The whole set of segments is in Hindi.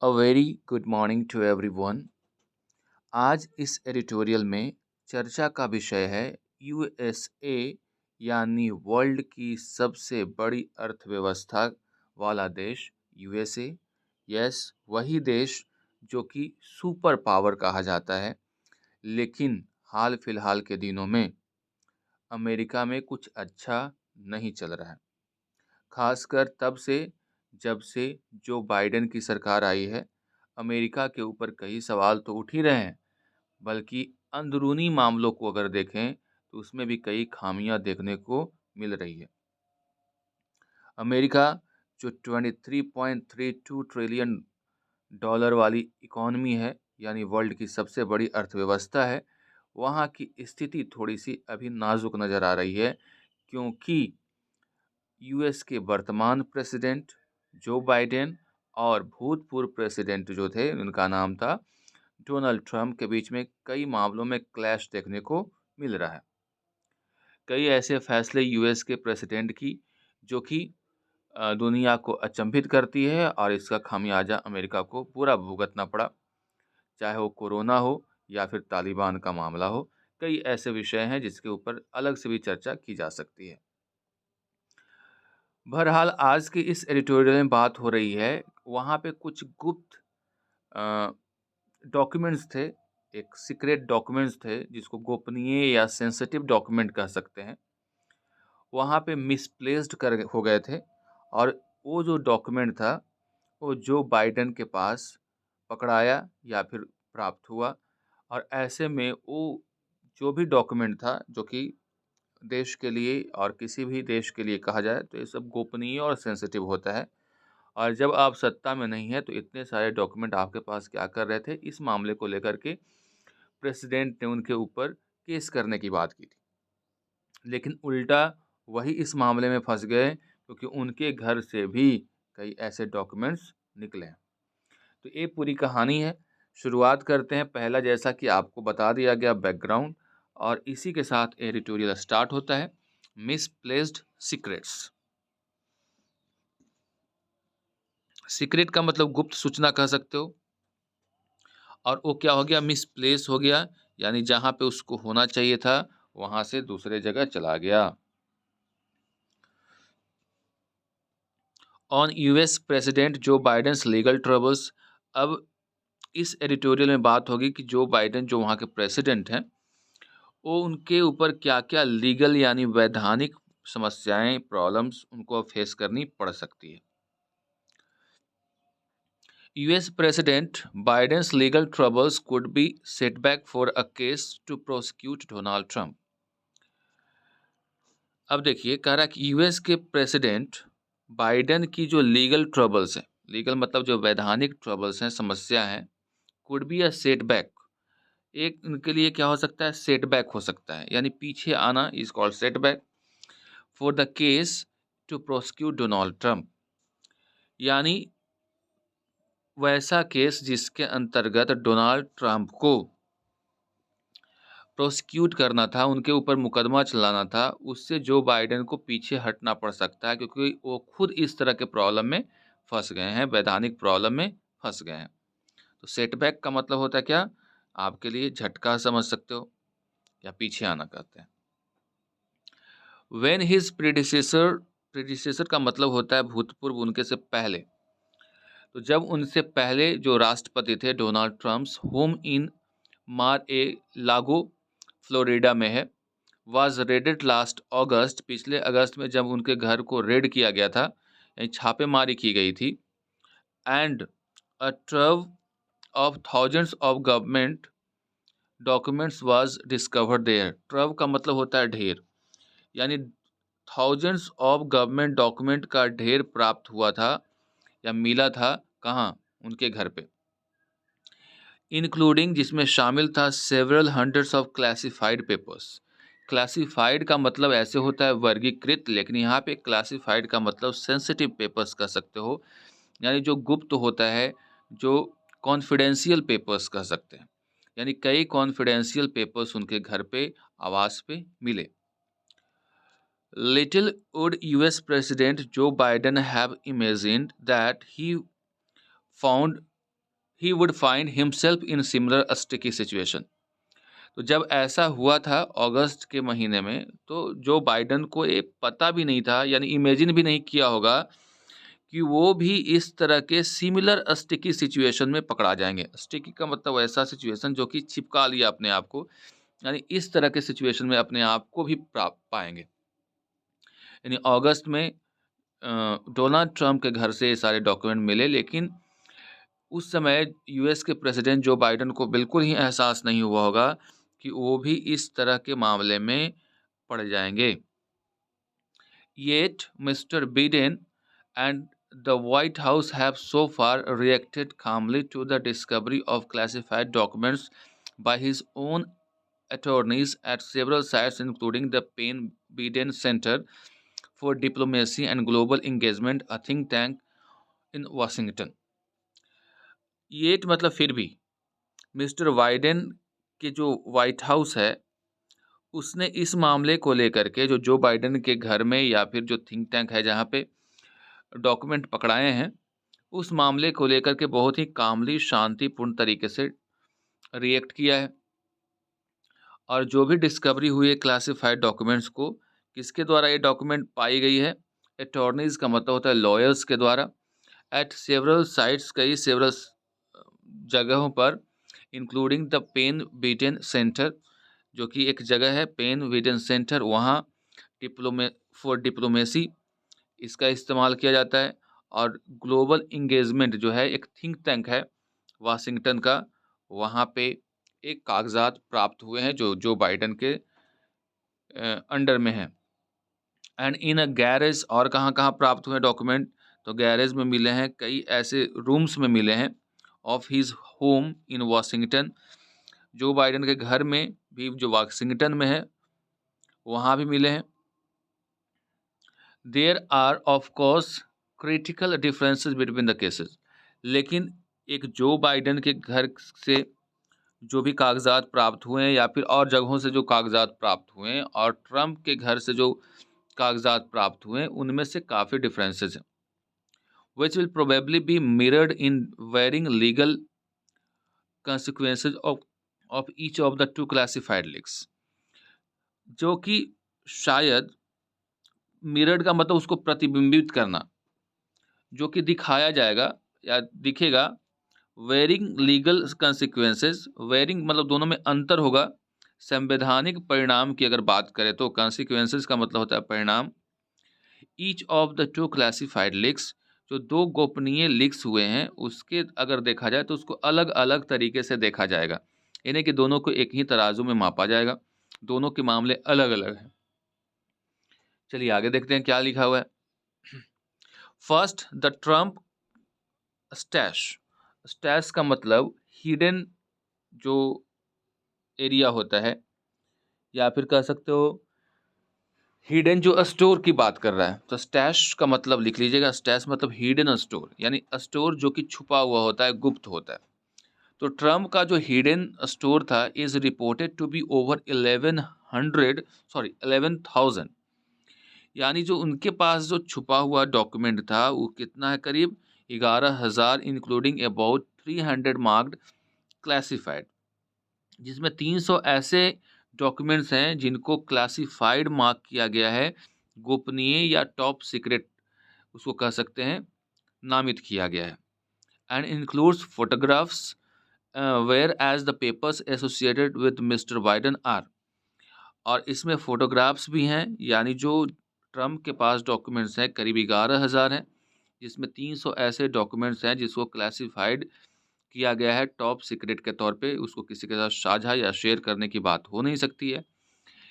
A very good morning to everyone. आज इस एडिटोरियल में चर्चा का विषय है यूएसए यानी वर्ल्ड की सबसे बड़ी अर्थव्यवस्था वाला देश यूएसए। यस, वही देश जो कि सुपर पावर कहा जाता है। लेकिन हाल फिलहाल के दिनों में अमेरिका में कुछ अच्छा नहीं चल रहा है, खासकर तब से जब से जो बाइडेन की सरकार आई है। अमेरिका के ऊपर कई सवाल तो उठ ही रहे हैं, बल्कि अंदरूनी मामलों को अगर देखें तो उसमें भी कई खामियां देखने को मिल रही है। अमेरिका जो 23.32 ट्रिलियन डॉलर वाली इकॉनमी है, यानी वर्ल्ड की सबसे बड़ी अर्थव्यवस्था है, वहाँ की स्थिति थोड़ी सी अभी नाजुक नज़र आ रही है, क्योंकि यूएस के वर्तमान प्रेसिडेंट जो बाइडेन और भूतपूर्व प्रेसिडेंट जो थे, उनका नाम था डोनाल्ड ट्रंप, के बीच में कई मामलों में क्लैश देखने को मिल रहा है। कई ऐसे फैसले यूएस के प्रेसिडेंट की जो कि दुनिया को अचंभित करती है, और इसका खामियाजा अमेरिका को पूरा भुगतना पड़ा, चाहे वो कोरोना हो या फिर तालिबान का मामला हो। कई ऐसे विषय हैं जिसके ऊपर अलग से भी चर्चा की जा सकती है। बहरहाल आज की इस एडिटोरियल में बात हो रही है, वहाँ पे कुछ गुप्त डॉक्यूमेंट्स थे, एक सीक्रेट डॉक्यूमेंट्स थे जिसको गोपनीय या सेंसिटिव डॉक्यूमेंट कह सकते हैं। वहाँ पे मिसप्लेस्ड कर हो गए थे, और वो जो डॉक्यूमेंट था वो जो बाइडेन के पास पकड़ाया या फिर प्राप्त हुआ। और ऐसे में वो जो भी डॉक्यूमेंट था, जो कि देश के लिए और किसी भी देश के लिए कहा जाए तो ये सब गोपनीय और सेंसिटिव होता है। और जब आप सत्ता में नहीं है तो इतने सारे डॉक्यूमेंट आपके पास क्या कर रहे थे, इस मामले को लेकर के प्रेसिडेंट ने उनके ऊपर केस करने की बात की थी। लेकिन उल्टा वही इस मामले में फंस गए, क्योंकि उनके घर से भी कई ऐसे डॉक्यूमेंट्स निकले हैं। तो ये पूरी कहानी है। शुरुआत करते हैं। पहला, जैसा कि आपको बता दिया गया, बैकग्राउंड, और इसी के साथ एडिटोरियल स्टार्ट होता है। Misplaced secrets. सीक्रेट का मतलब गुप्त सूचना कह सकते हो, और वो क्या हो गया, मिसप्लेस हो गया, यानी जहाँ पे उसको होना चाहिए था वहाँ से दूसरे जगह चला गया। ऑन यूएस प्रेसिडेंट जो बाइडेंस लीगल ट्रबल्स। अब इस एडिटोरियल में बात होगी कि जो बाइडेन जो वहाँ के प्रेसिडेंट हैं, वो उनके ऊपर क्या क्या लीगल यानी वैधानिक समस्याएं, प्रॉब्लम्स उनको फेस करनी पड़ सकती है। US President Biden's legal troubles could be setback for a case to prosecute Donald Trump. अब देखिए, कह रहा है कि यूएस के प्रेसिडेंट बाइडेन की जो लीगल ट्रबल्स हैं, लीगल मतलब जो वैधानिक ट्रबल्स हैं, समस्या हैं, कुड बी अ सेटबैक। एक उनके लिए क्या हो सकता है, सेटबैक हो सकता है, यानी पीछे आना is called setback for the case to prosecute Donald Trump. यानी वैसा केस जिसके अंतर्गत डोनाल्ड ट्रंप को प्रोसिक्यूट करना था, उनके ऊपर मुकदमा चलाना था, उससे जो बाइडेन को पीछे हटना पड़ सकता है, क्योंकि वो खुद इस तरह के प्रॉब्लम में फंस गए हैं, वैधानिक प्रॉब्लम में फंस गए हैं। तो सेटबैक का मतलब होता है क्या, आपके लिए झटका समझ सकते हो, या पीछे आना कहते हैं। व्हेन हिज प्रीडिसेसर का मतलब होता है भूतपूर्व, उनके से पहले। तो जब उनसे पहले जो राष्ट्रपति थे डोनाल्ड ट्रम्प्स, होम इन मार ए लागो फ्लोरिडा में है, वाज रेडेड लास्ट अगस्त, पिछले अगस्त में जब उनके घर को रेड किया गया था, यानी छापेमारी की गई थी। And a trove of thousands of government documents was discovered there. Trove का मतलब होता है ढेर, यानी थाउजेंड्स ऑफ गवर्नमेंट डॉक्यूमेंट का ढेर प्राप्त हुआ था या मिला था, कहाँ, उनके घर पे। इंक्लूडिंग, जिसमें शामिल था several hundreds of classified papers. Classified का मतलब ऐसे होता है वर्गीकृत, लेकिन यहाँ पे क्लासिफाइड का मतलब सेंसिटिव पेपर्स कह सकते हो, यानी जो गुप्त होता है, जो कॉन्फिडेंशियल पेपर्स कह सकते हैं। यानी कई कॉन्फिडेंशियल पेपर्स उनके घर पे, आवास पे मिले। Little would US president Joe Biden have imagined that he found he would find himself in similar sticky situation. तो जब ऐसा हुआ था अगस्त के महीने में, तो जो बाइडेन को ये पता भी नहीं था, यानी इमेजिन भी नहीं किया होगा कि वो भी इस तरह के सिमिलर स्टिकी सिचुएशन में पकड़ा जाएँगे। स्टिकी का मतलब ऐसा सिचुएशन जो कि चिपका लिया अपने आप को, यानी इस तरह के सिचुएशन में अपने आप को भी पाएँगे। यानी अगस्त में डोनाल्ड ट्रंप के घर से ये सारे डॉक्यूमेंट मिले, लेकिन उस समय यूएस के प्रेसिडेंट जो बाइडेन को बिल्कुल ही एहसास नहीं हुआ होगा कि वो भी इस तरह के मामले में पड़ जाएँगे। Yet, Mr. Biden and the White House have so far reacted calmly to the discovery of classified documents by his own attorneys at several sites, including the Penn Biden Center for Diplomacy and Global Engagement, a think tank in Washington. Yet मतलब फिर भी मिस्टर बाइडेन के जो व्हाइट हाउस है, उसने इस मामले को लेकर के जो जो बाइडेन के घर में या फिर जो थिंक टैंक है जहाँ पे डॉक्यूमेंट पकड़ाए हैं, उस मामले को लेकर के बहुत ही कामली शांतिपूर्ण तरीके से रिएक्ट किया है। और जो भी डिस्कवरी हुई है क्लासिफाइड डॉक्यूमेंट्स को, किसके द्वारा ये डॉक्यूमेंट पाई गई है? अटॉर्नीज का मतलब होता है लॉयर्स के द्वारा, एट सेवरल साइट्स, कई सेवरल जगहों पर, including the Penn Biden Center, जो कि एक जगह है पेन बिडेन सेंटर, वहाँ फॉर डिप्लोमेसी इसका इस्तेमाल किया जाता है। और ग्लोबल इंगेजमेंट जो है एक थिंक टैंक है वाशिंगटन का, वहाँ पे एक कागजात प्राप्त हुए हैं जो जो बाइडेन के अंडर में हैं। एंड इन अ गैरेज, और कहाँ प्राप्त हुए डॉक्यूमेंट? तो गैरेज में मिले हैं, कई ऐसे रूम्स में मिले हैं of his home in Washington, Joe Biden के घर में भी जो वाशिंगटन में है वहाँ भी मिले हैं। There are of course critical differences between the cases, लेकिन एक जो बाइडेन के घर से जो भी कागजात प्राप्त हुए हैं या फिर और जगहों से जो कागजात प्राप्त हुए हैं और ट्रंप के घर से जो कागजात प्राप्त हुए हैं, उनमें से काफ़ी डिफरेंसेस हैं, which will probably be mirrored in varying legal consequences of each of the two classified leaks, जो कि शायद मिरर्ड का मतलब उसको प्रतिबिंबित करना, जो कि दिखाया जाएगा या दिखेगा। वेरिंग लीगल कंसिक्वेंसेज, वेरिंग मतलब दोनों में अंतर होगा। संवैधानिक परिणाम की अगर बात करें तो कंसिक्वेंसेज का मतलब होता है परिणाम। Each of the two classified leaks, जो दो गोपनीय लीक्स हुए हैं उसके अगर देखा जाए तो उसको अलग अलग तरीके से देखा जाएगा, यानी कि दोनों को एक ही तराजू में मापा जाएगा, दोनों के मामले अलग अलग हैं। चलिए आगे देखते हैं क्या लिखा हुआ है। First, the Trump stash. Stash का मतलब हिडन जो एरिया होता है, या फिर कह सकते हो हिडन जो स्टोर की बात कर रहा है, तो स्टैश का मतलब लिख लीजिएगा। स्टैश मतलब हिडन स्टोर, यानी स्टोर जो कि छुपा हुआ होता है, गुप्त होता है। तो ट्रम्प का जो हिडन स्टोर था is reported to be over 11,000, यानी जो उनके पास जो छुपा हुआ डॉक्यूमेंट था वो कितना है? करीब 11,000, इंक्लूडिंग अबाउट 300 मार्क्ड क्लासिफाइड, जिसमें 300 ऐसे डॉक्यूमेंट्स हैं जिनको क्लासिफाइड मार्क किया गया है, गोपनीय या टॉप सीक्रेट उसको कह सकते हैं, नामित किया गया है। And includes photographs whereas the papers associated with Mr Biden are, और इसमें फोटोग्राफ्स भी हैं, यानी जो ट्रम्प के पास डॉक्यूमेंट्स हैं करीब 11,000 हैं, जिसमें 300 ऐसे डॉक्यूमेंट्स हैं जिसको क्लासिफाइड किया गया है टॉप सीक्रेट के तौर पे, उसको किसी के साथ साझा या शेयर करने की बात हो नहीं सकती है।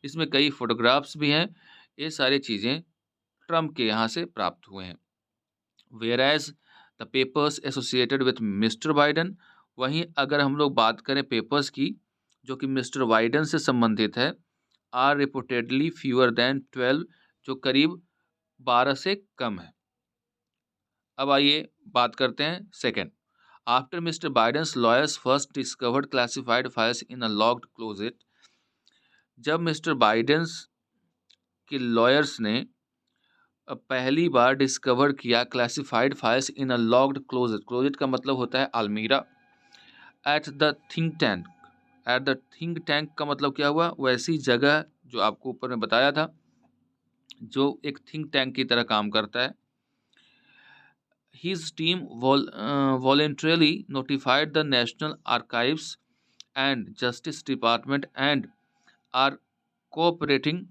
इसमें कई फोटोग्राफ्स भी हैं। ये सारी चीज़ें ट्रम्प के यहाँ से प्राप्त हुए हैं। Whereas the papers associated with Mr Biden, वहीं अगर हम लोग बात करें पेपर्स की जो कि मिस्टर बाइडन से संबंधित है, आर रिपोर्टेडली फ्यूअर देन 12, जो करीब 12 से कम है। अब आइए बात करते हैं second. After Mr Biden's lawyers first discovered classified files in a locked closet, जब मिस्टर बाइडेंस के लॉयर्स ने पहली बार डिस्कवर किया classified files in a locked closet, closet का मतलब होता है अलमीरा, at the think tank. At the think tank का मतलब क्या हुआ? वैसी जगह जो आपको ऊपर में बताया था, जो एक थिंक टैंक की तरह काम करता है। His team voluntarily notified the National Archives and Justice Department and are cooperating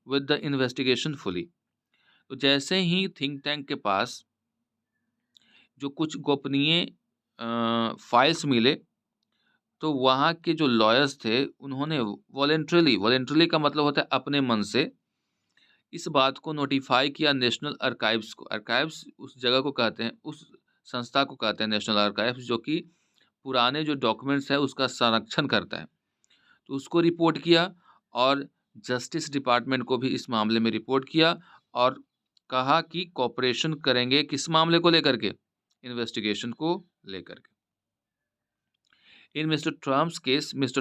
with the investigation fully। तो जैसे ही थिंक टैंक के पास जो कुछ गोपनीय फाइल्स मिले, तो वहाँ के जो लॉयर्स थे उन्होंने वॉलेंट्रली का मतलब होता है अपने मन से, इस बात को नोटिफाई किया नेशनल आर्काइव्स को। आर्काइव्स उस जगह को कहते हैं, उस संस्था को कहते हैं नेशनल आर्काइव्स, जो कि पुराने जो डॉक्यूमेंट्स है उसका संरक्षण करता है। तो उसको रिपोर्ट किया और जस्टिस डिपार्टमेंट को भी इस मामले में रिपोर्ट किया और कहा कि कोऑपरेशन करेंगे किस मामले को लेकर के? इन्वेस्टिगेशन को लेकर के। इन मिस्टर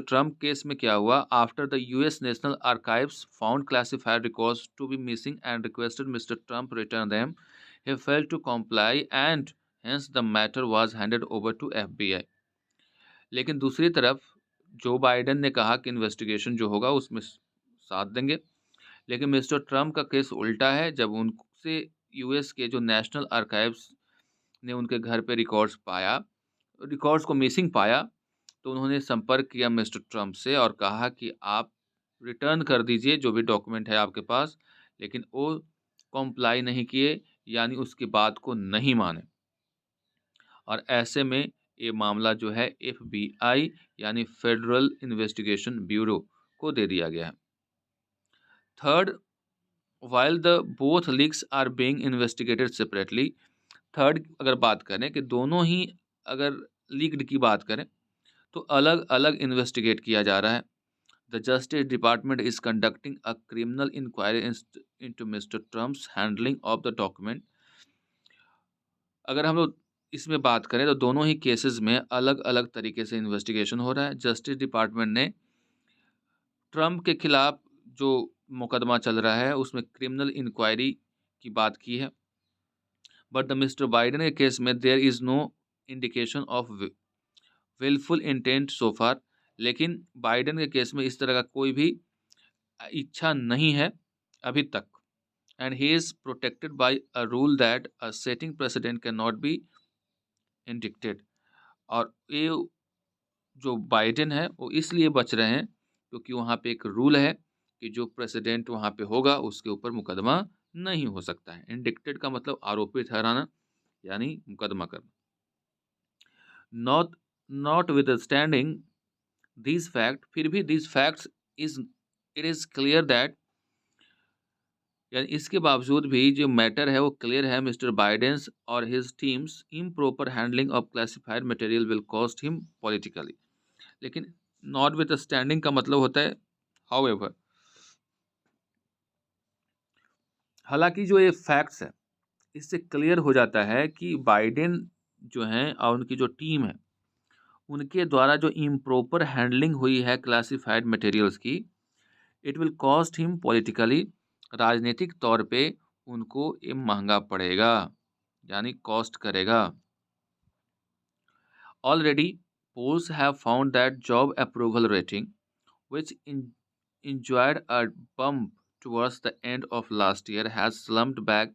ट्रम्प केस में क्या हुआ? After the US National Archives found classified records to be missing and requested Mr Trump return them, he failed to comply and hence the matter was handed over to FBI. लेकिन दूसरी तरफ जो बाइडेन ने कहा कि इन्वेस्टिगेशन जो होगा उसमें साथ देंगे, लेकिन मिस्टर ट्रम्प का केस उल्टा है। जब उनसे यूएस के जो नेशनल आर्काइव्स ने उनके घर पे रिकॉर्ड्स को मिसिंग पाया, तो उन्होंने संपर्क किया मिस्टर ट्रम्प से और कहा कि आप रिटर्न कर दीजिए जो भी डॉक्यूमेंट है आपके पास, लेकिन वो कॉम्प्लाई नहीं किए, यानी उसकी बात को नहीं माने। और ऐसे में ये मामला जो है एफबीआई यानी फेडरल इन्वेस्टिगेशन ब्यूरो को दे दिया गया है। Third, while the both leaks are being investigated separately. Third, अगर बात करें कि दोनों ही अगर लीक्ड की बात करें तो अलग अलग इन्वेस्टिगेट किया जा रहा है। The Justice Department is conducting a criminal inquiry into Mr Trump's handling of the document. अगर हम लोग इसमें बात करें तो दोनों ही केसेस में अलग अलग तरीके से इन्वेस्टिगेशन हो रहा है। जस्टिस डिपार्टमेंट ने ट्रम्प के खिलाफ जो मुकदमा चल रहा है उसमें क्रिमिनल इंक्वायरी की बात की है, बट द मिस्टर बाइडेन के केस में there is no indication of wilful intent so far. लेकिन बाइडेन के केस में इस तरह का कोई भी इच्छा नहीं है अभी तक। And he is protected by a rule that a setting president can not be indicted. और ये जो बाइडेन है वो इसलिए बच रहे हैं क्योंकि वहाँ पे एक रूल है कि जो प्रेसिडेंट वहाँ पे होगा उसके ऊपर मुकदमा नहीं हो सकता है। इंडिक्टेड का मतलब आरोपी ठहराना यानी मुकदमा करना। Not not with standing this fact, फिर भी this facts is it is clear that, यानी इसके बावजूद भी जो मैटर है वो क्लियर है, मिस्टर बाइडेंस और his teams improper handling of classified material will cost him politically. लेकिन नॉट विद स्टैंडिंग का मतलब होता है हाउएवर। हालांकि जो ये फैक्ट्स है इससे क्लियर हो जाता है कि बाइडेन जो हैं और उनकी जो टीम है उनके द्वारा जो इम्प्रॉपर हैंडलिंग हुई है क्लासिफाइड मटेरियल्स की, it will cost him politically, राजनीतिक तौर पे उनको ये महंगा पड़ेगा, यानी कॉस्ट करेगा। Already polls have found that job approval rating, which enjoyed a bump towards the end of last year, has slumped back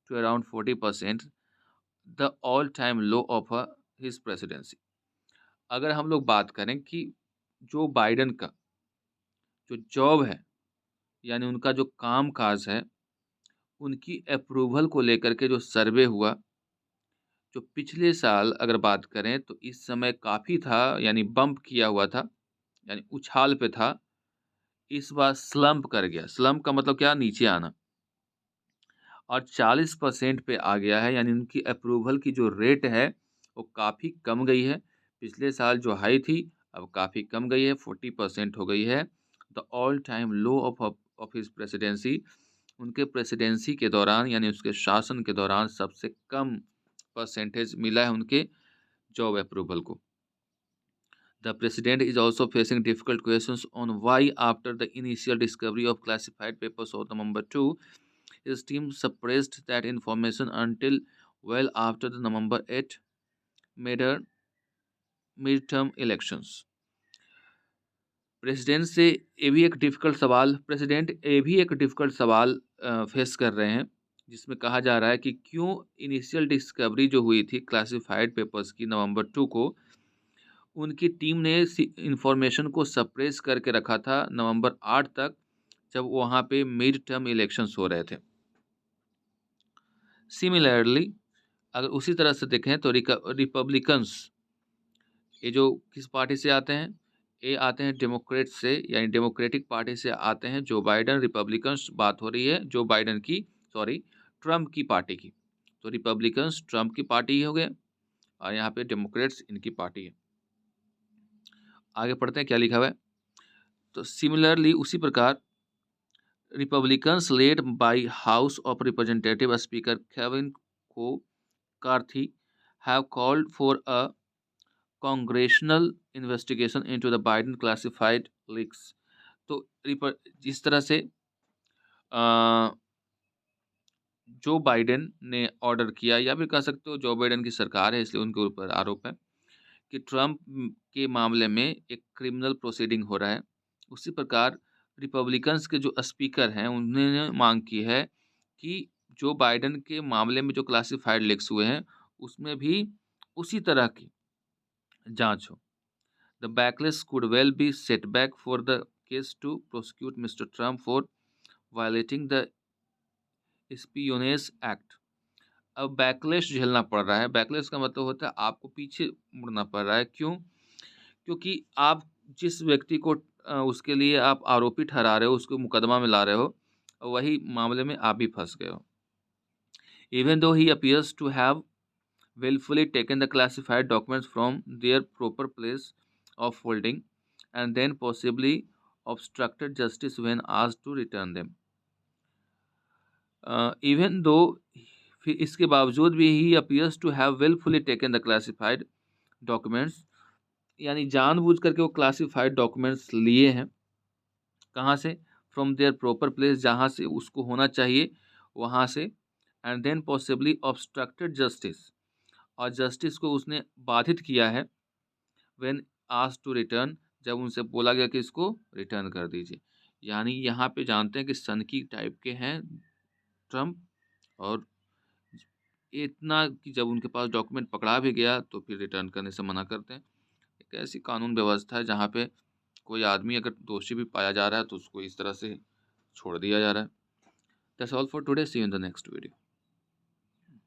to around 40%, the all-time low of his presidency। अगर हम लोग बात करें कि जो बाइडन का जो जॉब है यानी उनका जो काम काज है, उनकी अप्रूवल को लेकर के जो सर्वे हुआ, जो पिछले साल अगर बात करें तो इस समय काफ़ी था, यानी बम्प किया हुआ था, यानी उछाल पे था। इस बार स्लम्प कर गया। स्लम्प का मतलब क्या? नीचे आना। और 40% पे आ गया है, यानी उनकी अप्रूवल की जो रेट है वो काफ़ी कम गई है। पिछले साल जो हाई थी अब काफ़ी कम गई है, 40% हो गई है। The all time low of his presidency, उनके प्रेसिडेंसी के दौरान यानी उसके शासन के दौरान सबसे कम परसेंटेज मिला है उनके जॉब अप्रूवल को। The president is also facing difficult questions on why, after the initial discovery of classified papers on November 2, his team suppressed that information until well after the November 8 murder mid term elections. President से ये भी एक डिफ़िकल्ट सवाल प्रेसिडेंट ये भी एक डिफ़िकल्ट सवाल फेस कर रहे हैं, जिसमें कहा जा रहा है कि क्यों इनिशियल डिस्कवरी जो हुई थी क्लासिफाइड पेपर्स की नवंबर 2 को, उनकी टीम ने इंफॉर्मेशन को सप्रेस करके रखा था नवंबर 8 तक, जब वहाँ पे मिड टर्म इलेक्शंस हो रहे थे। सिमिलरली अगर उसी तरह से देखें तो रिपब्लिकन्स ये जो किस पार्टी से आते हैं, ये आते हैं डेमोक्रेट से, यानी डेमोक्रेटिक पार्टी से आते हैं जो बाइडन। रिपब्लिकन्स बात हो रही है जो बाइडन की, सॉरी, ट्रम्प की पार्टी की। तो रिपब्लिकन्स ट्रम्प की पार्टी ही हो गए और यहाँ पे डेमोक्रेट्स इनकी पार्टी है। आगे पढ़ते हैं क्या लिखा हुआ है। तो सिमिलरली उसी प्रकार Republicans led by House of Representatives speaker Kevin McCarthy have called for a congressional investigation into the Biden classified leaks. तो इस तरह से जो बाइडेन ने ऑर्डर किया, या फिर कह सकते हो जो बाइडेन की सरकार है इसलिए उनके ऊपर आरोप है कि ट्रम्प के मामले में एक क्रिमिनल प्रोसीडिंग हो रहा है। उसी प्रकार रिपब्लिकन्स के जो स्पीकर हैं उन्होंने मांग की है कि जो बाइडेन के मामले में जो क्लासिफाइड लीक्स हुए हैं उसमें भी उसी तरह की जांच हो। The backlash could well be setback for the case to prosecute Mr. Trump for violating the Espionage Act। अब बैकलेश झेलना पड़ रहा है। बैकलेश का मतलब होता है आपको पीछे मुड़ना पड़ रहा है। क्यों? क्योंकि आप जिस व्यक्ति को उसके लिए आप आरोपी ठहरा रहे हो, उसको मुकदमा में ला रहे हो, वही मामले में आप भी फंस गए हो। Even though he appears to have willfully taken the classified documents from their proper place of holding and then possibly obstructed justice when asked to return them। Even though फिर इसके बावजूद भी he appears to have willfully taken the classified documents, यानी जानबूझ करके वो क्लासिफाइड डॉक्यूमेंट्स लिए हैं। कहाँ से? फ्रॉम देयर प्रॉपर प्लेस, जहाँ से उसको होना चाहिए वहाँ से, and then possibly obstructed justice, और जस्टिस को उसने बाधित किया है व्हेन आस्क्ड टू रिटर्न, जब उनसे बोला गया कि इसको रिटर्न कर दीजिए। यानी यहाँ पे जानते हैं कि सनकी टाइप के हैं ट्रम्प, और इतना कि जब उनके पास डॉक्यूमेंट पकड़ा भी गया तो फिर रिटर्न करने से मना करते हैं। एक ऐसी कानून व्यवस्था है जहाँ पे कोई आदमी अगर दोषी भी पाया जा रहा है तो उसको इस तरह से छोड़ दिया जा रहा है। That's all for today, see you in the next video.